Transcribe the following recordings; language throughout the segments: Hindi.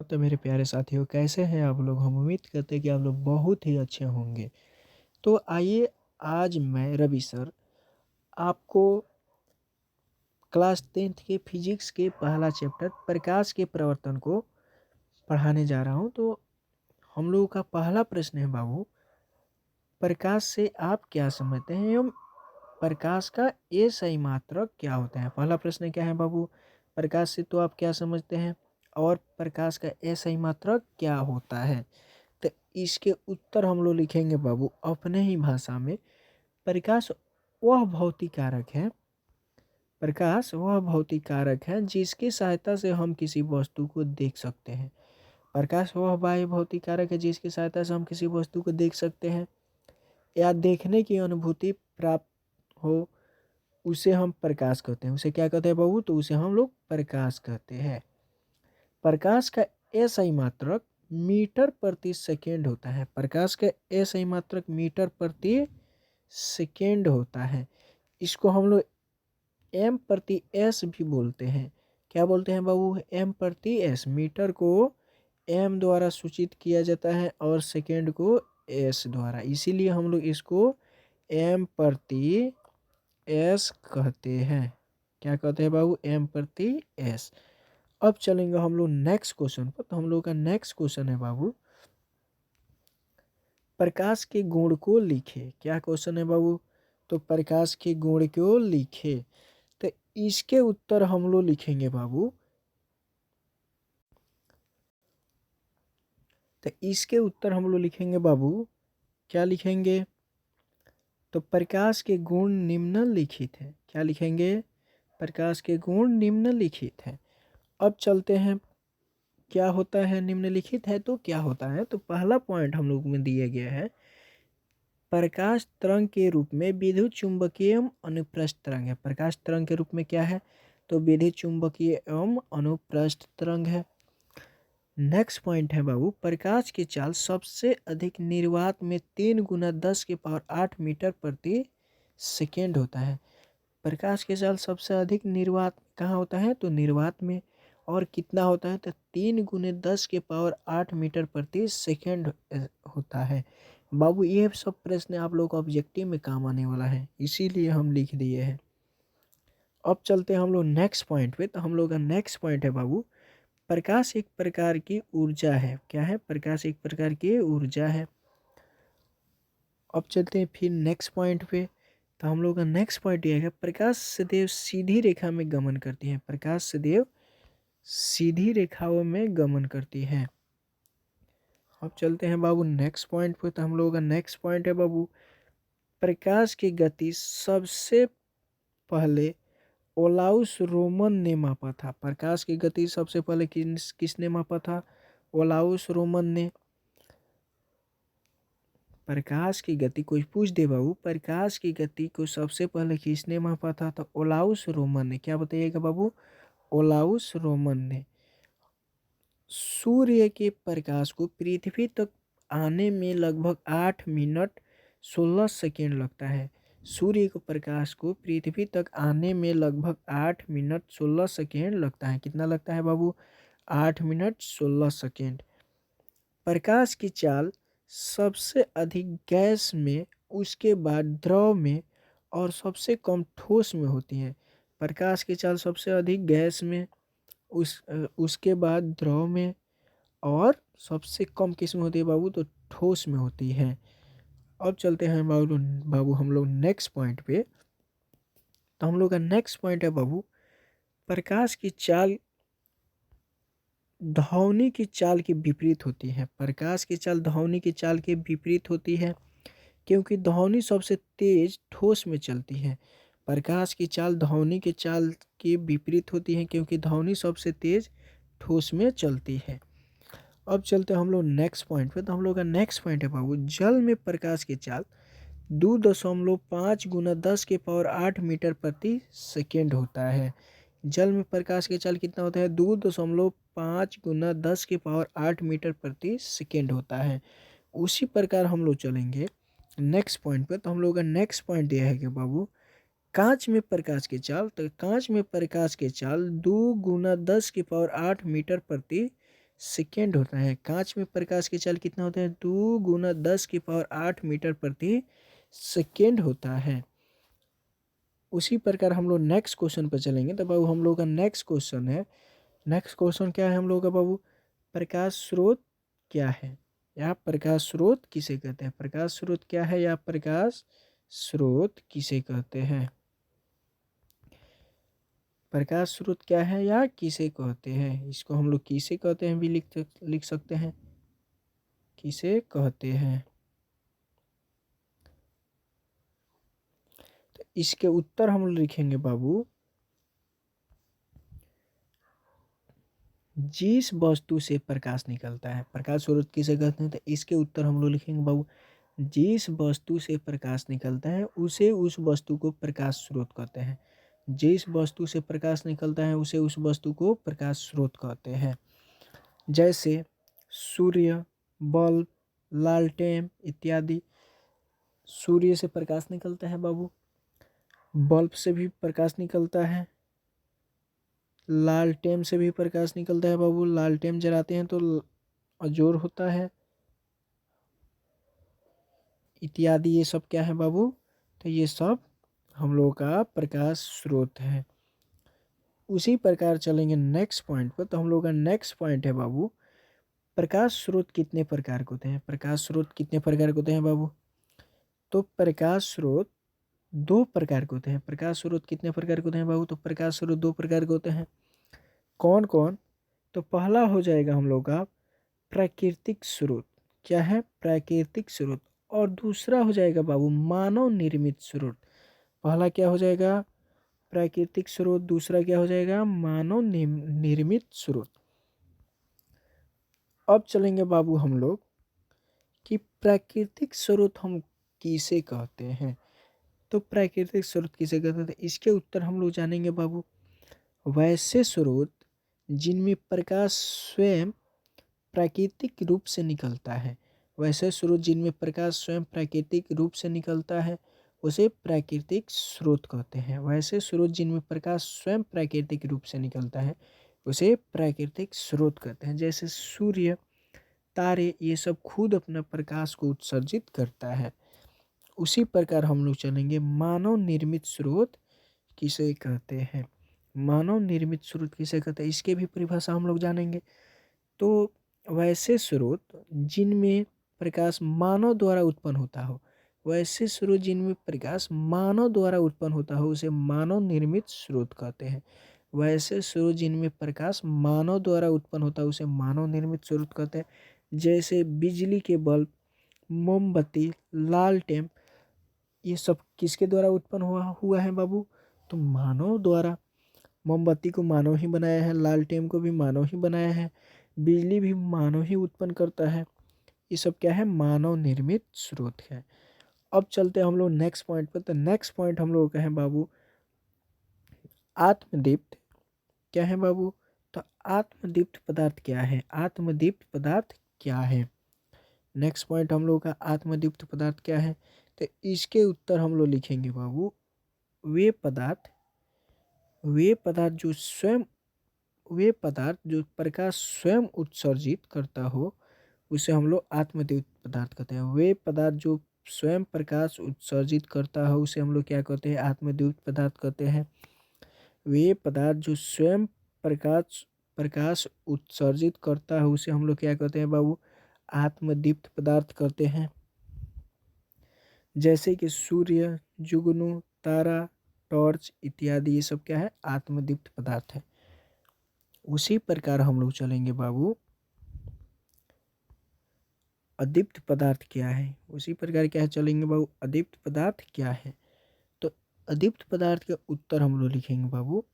तो मेरे प्यारे साथियों, कैसे हैं आप लोग? हम उम्मीद करते हैं कि आप लोग बहुत ही अच्छे होंगे। तो आइए, आज मैं रवि सर आपको क्लास 10th के फिजिक्स के पहला चैप्टर प्रकाश के प्रवर्तन को पढ़ाने जा रहा हूं। तो हम लोगों का पहला प्रश्न है बाबू, प्रकाश से आप क्या समझते हैं एवं प्रकाश का ए सही मात्रक क्या होता है? पहला प्रश्न क्या है बाबू? प्रकाश से तो आप क्या समझते हैं और प्रकाश का ए सही मात्रक क्या होता है? तो इसके उत्तर हम लोग लिखेंगे बाबू अपने ही भाषा में। प्रकाश वह भौतिक कारक है, प्रकाश वह भौतिक कारक है जिसकी सहायता से हम किसी वस्तु को देख सकते हैं। प्रकाश वह बाह्य भौतिक कारक है जिसकी सहायता से हम किसी वस्तु को देख सकते हैं या देखने की अनुभूति प्राप्त हो, उसे हम प्रकाश कहते हैं। उसे क्या कहते हैं बाबू? तो उसे हम लोग प्रकाश कहते हैं। प्रकाश का एसआई मात्रक मीटर प्रति सेकेंड होता है। प्रकाश का एसआई मात्रक मीटर प्रति सेकेंड होता है। इसको हम लोग एम प्रति एस भी बोलते हैं। क्या बोलते हैं बाबू? एम प्रति एस। मीटर को एम द्वारा सूचित किया जाता है और सेकेंड को एस द्वारा, इसीलिए हम लोग इसको एम प्रति एस कहते हैं। क्या कहते हैं बाबू? एम प्रति एस। अब चलेंगे हम लोग नेक्स्ट क्वेश्चन पर। तो हम लोग का नेक्स्ट क्वेश्चन है बाबू, प्रकाश के गुण को लिखे। क्या क्वेश्चन है बाबू? तो प्रकाश के गुण को लिखे। तो इसके उत्तर हम लोग लिखेंगे बाबू। तो इसके उत्तर हम लोग लिखेंगे बाबू, क्या लिखेंगे? तो प्रकाश के गुण निम्नलिखित है। क्या लिखेंगे? प्रकाश के गुण निम्नलिखित है। अब चलते हैं, क्या होता है निम्नलिखित है तो क्या होता है? तो पहला पॉइंट हम लोग में दिया गया है, प्रकाश तरंग के रूप में विद्युत चुंबकीय एवं अनुप्रस्थ तरंग है। प्रकाश तरंग के रूप में क्या है? तो विद्युत चुंबकीय एवं अनुप्रस्थ तरंग है। नेक्स्ट पॉइंट है बाबू, प्रकाश की चाल सबसे अधिक निर्वात में 3 गुना 10 के पावर 8 मीटर प्रति सेकेंड होता है। प्रकाश की चाल सबसे अधिक निर्वात कहाँ होता है? तो निर्वात में। और कितना होता है? तो 3 गुने 10 के पावर 8 मीटर प्रति सेकेंड होता है। बाबू ये सब प्रश्न आप लोग को ऑब्जेक्टिव में काम आने वाला है, इसीलिए हम लिख दिए हैं। अब चलते हैं हम लोग नेक्स्ट पॉइंट पे। तो हम लोग का नेक्स्ट पॉइंट है बाबू, प्रकाश एक प्रकार की ऊर्जा है। क्या है? प्रकाश एक प्रकार की ऊर्जा है। अब चलते हैं फिर नेक्स्ट पॉइंट पे। तो हम लोग का नेक्स्ट पॉइंट यह है, प्रकाश सदैव सीधी रेखा में गमन करती है। प्रकाश सदैव सीधी रेखाओं में गमन करती है। अब चलते हैं बाबू नेक्स्ट पॉइंट पे। तो हम लोगों का नेक्स्ट पॉइंट है बाबू, प्रकाश की गति सबसे पहले ओलाउस रोमन ने मापा था। प्रकाश की गति सबसे पहले किसने मापा था? ओलाउस रोमन ने। प्रकाश की गति कोई पूछ दे बाबू, प्रकाश की गति को सबसे पहले किसने मापा था? तो ओलाउस रोमन ने। क्या बताइएगा बाबू? ओलाउस रोमन ने। सूर्य के प्रकाश को पृथ्वी तक आने में लगभग 8 मिनट 16 सेकेंड लगता है। सूर्य को प्रकाश को पृथ्वी तक आने में लगभग 8 मिनट 16 सेकेंड लगता है। कितना लगता है बाबू? 8 मिनट 16 सेकेंड। प्रकाश की चाल सबसे अधिक गैस में, उसके बाद द्रव में और सबसे कम ठोस में होती है। प्रकाश की चाल सबसे अधिक गैस में, उसके बाद द्रव में और सबसे कम किस में होती है बाबू? तो ठोस में होती है। अब चलते हैं बाबू बाबू हम लोग नेक्स्ट पॉइंट पे। तो हम लोग का नेक्स्ट पॉइंट है बाबू, प्रकाश की चाल ध्वनि की चाल के विपरीत होती है। प्रकाश की चाल ध्वनि की चाल के विपरीत होती है, क्योंकि ध्वनि सबसे तेज ठोस में चलती है। प्रकाश की चाल ध्वनि की चाल के विपरीत होती है, क्योंकि ध्वनि सबसे तेज ठोस में चलती है। अब चलते हैं हम लोग नेक्स्ट पॉइंट पे। तो हम लोग का नेक्स्ट पॉइंट है बाबू, जल में प्रकाश की चाल 2.5 गुना 10 के पावर 8 मीटर प्रति सेकेंड होता है। जल में प्रकाश की चाल कितना होता है? 2.5 गुना 10 के पावर 8 मीटर प्रति सेकेंड होता है। उसी प्रकार हम लोग चलेंगे नेक्स्ट पॉइंट पे। तो हम लोग का नेक्स्ट पॉइंट यह है कि बाबू, कांच में प्रकाश की चाल, तो कांच में प्रकाश की चाल 2 गुना 10 की पावर 8 मीटर प्रति सेकेंड होता है। कांच में प्रकाश की चाल कितना होता है? 2 गुना 10⁸ मीटर प्रति सेकेंड होता है। उसी प्रकार हम लोग नेक्स्ट क्वेश्चन पर चलेंगे। तो बाबू हम लोग का नेक्स्ट क्वेश्चन है, नेक्स्ट क्वेश्चन क्या है हम लोग का बाबू? प्रकाश स्रोत क्या है या प्रकाश स्रोत किसे कहते हैं? प्रकाश स्रोत क्या है या प्रकाश स्रोत किसे कहते हैं? प्रकाश स्रोत क्या है या किसे कहते हैं? इसको हम लोग किसे कहते हैं भी लिख सकते हैं, किसे कहते हैं। तो इसके उत्तर हम लोग लिखेंगे बाबू, जिस वस्तु से प्रकाश निकलता है। प्रकाश स्रोत किसे कहते हैं? तो इसके उत्तर हम लोग लिखेंगे बाबू, जिस वस्तु से प्रकाश निकलता है उसे उस वस्तु को प्रकाश स्रोत कहते हैं। जिस वस्तु से प्रकाश निकलता है उसे उस वस्तु को प्रकाश स्रोत कहते हैं। जैसे सूर्य, बल्ब, लालटेन इत्यादि। सूर्य से प्रकाश निकलता है बाबू, बल्ब से भी प्रकाश निकलता है, लालटेन से भी प्रकाश निकलता है बाबू। लालटेन जलाते हैं तो अजोर होता है इत्यादि। ये सब क्या है बाबू? तो ये सब हम लोगों का प्रकाश स्रोत है। उसी प्रकार चलेंगे नेक्स्ट पॉइंट पर। तो हम लोग का नेक्स्ट पॉइंट है बाबू, प्रकाश स्रोत कितने प्रकार के होते हैं? प्रकाश स्रोत कितने प्रकार के होते हैं बाबू? तो प्रकाश स्रोत 2 प्रकार के होते हैं। प्रकाश स्रोत कितने प्रकार के होते हैं बाबू? तो प्रकाश स्रोत 2 प्रकार के होते हैं। कौन कौन? तो पहला हो जाएगा हम लोग का प्राकृतिक स्रोत। क्या है? प्राकृतिक स्रोत। और दूसरा हो जाएगा बाबू मानव निर्मित स्रोत। पहला क्या हो जाएगा? प्राकृतिक स्रोत। दूसरा क्या हो जाएगा? मानव निर्मित स्रोत। अब चलेंगे बाबू हम लोग कि प्राकृतिक स्रोत हम किसे कहते हैं। तो प्राकृतिक स्रोत किसे कहते हैं? तो इसके उत्तर हम लोग जानेंगे बाबू, वैसे स्रोत जिनमें प्रकाश स्वयं प्राकृतिक रूप से निकलता है। वैसे स्रोत जिनमें प्रकाश स्वयं प्राकृतिक रूप से निकलता है उसे प्राकृतिक स्रोत कहते हैं। वैसे स्रोत जिनमें प्रकाश स्वयं प्राकृतिक रूप से निकलता है उसे प्राकृतिक स्रोत कहते हैं। जैसे सूर्य, तारे, ये सब खुद अपना प्रकाश को उत्सर्जित करता है। उसी प्रकार हम लोग चलेंगे मानव निर्मित स्रोत किसे कहते हैं। मानव निर्मित स्रोत किसे कहते हैं इसके भी परिभाषा हम लोग जानेंगे। तो वैसे स्रोत जिनमें प्रकाश मानव द्वारा उत्पन्न होता हो, वैसे स्रोत जिनमें प्रकाश मानव द्वारा उत्पन्न होता हो उसे मानव निर्मित स्रोत कहते हैं। वैसे स्रोत जिनमें प्रकाश मानव द्वारा उत्पन्न होता है उसे मानव निर्मित स्रोत कहते हैं। जैसे बिजली के बल्ब, मोमबत्ती, लालटेन, ये सब किसके द्वारा उत्पन्न हुआ है बाबू? तो मानव द्वारा। मोमबत्ती को मानव ही बनाया है, लालटेन को भी मानव ही बनाया है, बिजली भी मानव ही उत्पन्न करता है। ये सब क्या है? मानव निर्मित स्रोत है। अब चलते हैं हम लोग नेक्स्ट पॉइंट पर। तो नेक्स्ट पॉइंट हम लोग का है बाबू आत्मदीप्त। क्या है बाबू? तो आत्मदीप्त पदार्थ क्या है? आत्मदीप्त पदार्थ क्या है? नेक्स्ट पॉइंट हम लोग का आत्मदीप्त पदार्थ क्या है? तो इसके उत्तर हम लोग लिखेंगे बाबू, वे पदार्थ वे पदार्थ जो प्रकाश स्वयं उत्सर्जित करता हो उसे हम लोग आत्मदीप्त पदार्थ कहते हैं। वे पदार्थ जो स्वयं प्रकाश उत्सर्जित करता हो उसे हम लोग क्या कहते हैं? आत्मदीप्त पदार्थ कहते हैं। वे पदार्थ जो स्वयं प्रकाश प्रकाश उत्सर्जित करता है उसे हम लोग क्या कहते हैं बाबू? आत्मदीप्त पदार्थ कहते हैं। जैसे कि सूर्य, जुगनू, तारा, टॉर्च इत्यादि, ये सब क्या है? आत्मदीप्त पदार्थ है। उसी प्रकार हम लोग चलेंगे बाबू अदीप्त पदार्थ क्या है। उसी प्रकार क्या चलेंगे बाबू, अदीप्त पदार्थ क्या है। तो अदीप्त पदार्थ के उत्तर हम लोग लिखेंगे बाबू,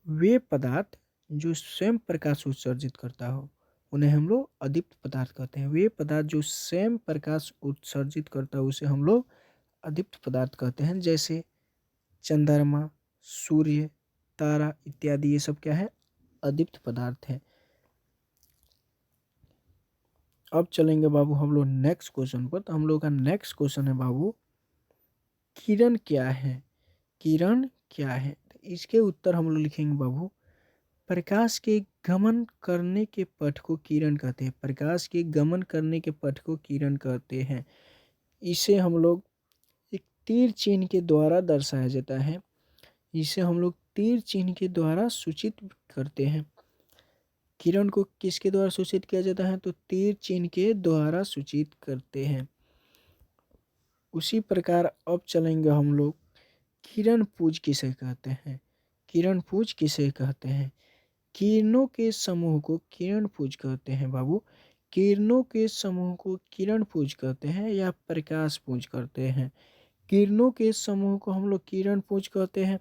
वे पदार्थ जो स्वयं प्रकाश उत्सर्जित करता हो उन्हें हम लोग अदीप्त पदार्थ कहते हैं। वे पदार्थ जो स्वयं प्रकाश उत्सर्जित करता है उसे हम लोग अदीप्त पदार्थ कहते हैं। जैसे चंद्रमा, सूर्य, तारा इत्यादि, ये सब क्या है? अदीप्त पदार्थ है। अब चलेंगे बाबू हम लोग नेक्स्ट क्वेश्चन पर। तो हम लोग का नेक्स्ट क्वेश्चन है बाबू, किरण क्या है? किरण क्या है? तो इसके उत्तर हम लोग लिखेंगे बाबू, प्रकाश के गमन करने के पथ को किरण कहते हैं। प्रकाश के गमन करने के पथ को किरण कहते हैं। इसे हम लोग एक तीर चिन्ह के द्वारा दर्शाया जाता है। इसे हम लोग तीर चिन्ह के द्वारा सूचित करते हैं। किरण को किसके द्वारा सूचित किया जाता है? तो तीर चिन्ह के द्वारा सूचित करते हैं। उसी प्रकार अब चलेंगे हम लोग किरण पुंज किसे कहते हैं। किरण पुंज किसे कहते हैं? किरणों के समूह को किरण पुंज कहते हैं बाबू। किरणों के समूह को किरण पुंज कहते हैं या प्रकाश पुंज कहते हैं। किरणों के समूह को हम लोग किरण पुंज कहते हैं